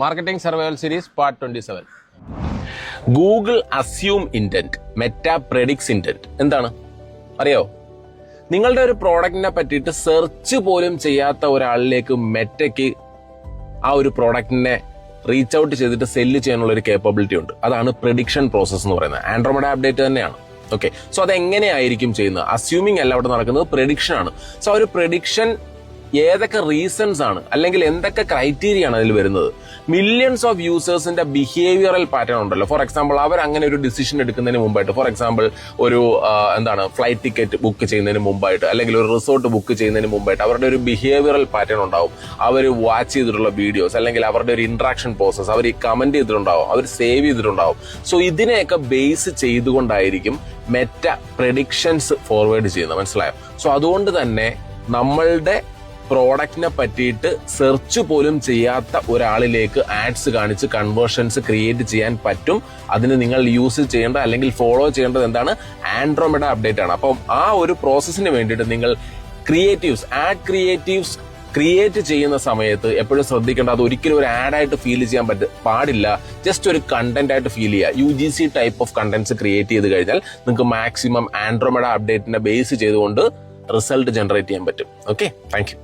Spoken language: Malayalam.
Marketing survival series part 27. Google assume intent, Meta Predix intent. എന്താണ് അറിയോ? നിങ്ങളുടെ ഒരു പ്രോഡക്റ്റിനെ പറ്റിയിട്ട് സെർച്ച് പോലും ചെയ്യാത്ത ഒരാളിലേക്ക് മെറ്റയ്ക്ക് ആ ഒരു പ്രോഡക്റ്റിനെ റീച്ച് ഔട്ട് ചെയ്തിട്ട് സെല്ല് ചെയ്യാനുള്ള ഒരു കേപ്പബിലിറ്റി ഉണ്ട്. അതാണ് പ്രെഡിക്ഷൻ പ്രോസസ് എന്ന് പറയുന്നത്. ആൻഡ്രോമഡ അപ്ഡേറ്റ് തന്നെയാണ്. ഓക്കെ, സോ അതെങ്ങനെയായിരിക്കും ചെയ്യുന്നത്? അസ്യൂമിങ് അല്ല അവിടെ നടക്കുന്നത്, പ്രെഡിക്ഷൻ ആണ്. സോ ഒരു പ്രെഡിക്ഷൻ ഏതൊക്കെ റീസൺസ് ആണ് അല്ലെങ്കിൽ എന്തൊക്കെ ക്രൈറ്റീരിയ ആണ് അതിൽ വരുന്നത്? മില്യൺസ് ഓഫ് യൂസേഴ്സിന്റെ ബിഹേവിയറൽ പാറ്റേൺ ഉണ്ടല്ലോ. ഫോർ എക്സാമ്പിൾ, അവർ അങ്ങനെ ഒരു ഡിസിഷൻ എടുക്കുന്നതിന് മുമ്പായിട്ട്, ഫോർ എക്സാമ്പിൾ ഒരു ഫ്ലൈറ്റ് ടിക്കറ്റ് ബുക്ക് ചെയ്യുന്നതിന് മുമ്പായിട്ട് അല്ലെങ്കിൽ ഒരു റിസോർട്ട് ബുക്ക് ചെയ്യുന്നതിന് മുമ്പായിട്ട് അവരുടെ ഒരു ബിഹേവിയറൽ പാറ്റേൺ ഉണ്ടാവും. അവർ വാച്ച് ചെയ്തിട്ടുള്ള വീഡിയോസ് അല്ലെങ്കിൽ അവരുടെ ഒരു ഇന്ററാക്ഷൻ പ്രോസസ് അവർ കമന്റ് ചെയ്തിട്ടുണ്ടാവും, അവർ സേവ് ചെയ്തിട്ടുണ്ടാവും. സോ ഇതിനെയൊക്കെ ബേസ് ചെയ്തുകൊണ്ടായിരിക്കും മെറ്റ പ്രെഡിക്ഷൻസ് ഫോർവേഡ് ചെയ്യുന്നത്. മനസ്സിലായോ? സോ അതുകൊണ്ട് തന്നെ നമ്മളുടെ പ്രോഡക്റ്റിനെ പറ്റിയിട്ട് സെർച്ച് പോലും ചെയ്യാത്ത ഒരാളിലേക്ക് ആഡ്സ് കാണിച്ച് കൺവേർഷൻസ് ക്രിയേറ്റ് ചെയ്യാൻ പറ്റും. അതിന് നിങ്ങൾ യൂസ് ചെയ്യേണ്ട അല്ലെങ്കിൽ ഫോളോ ചെയ്യേണ്ടത് എന്താണ്? ആൻഡ്രോമഡ അപ്ഡേറ്റ് ആണ്. അപ്പം ആ ഒരു പ്രോസസ്സിന് വേണ്ടിയിട്ട് നിങ്ങൾ ആഡ് ക്രിയേറ്റീവ്സ് ക്രിയേറ്റ് ചെയ്യുന്ന സമയത്ത് എപ്പോഴും ശ്രദ്ധിക്കേണ്ട, അത് ഒരിക്കലും ഒരു ആഡായിട്ട് ഫീൽ ചെയ്യാൻ പാടില്ല. ജസ്റ്റ് ഒരു കണ്ടന്റ് ആയിട്ട് ഫീൽ ചെയ്യുക. UGC type of contents create ചെയ്ത് കഴിഞ്ഞാൽ നിങ്ങൾക്ക് മാക്സിമം ആൻഡ്രോമഡ അപ്ഡേറ്റിനെ ബേസ് ചെയ്തുകൊണ്ട് റിസൾട്ട് ജനറേറ്റ് ചെയ്യാൻ പറ്റും. Okay, thank you.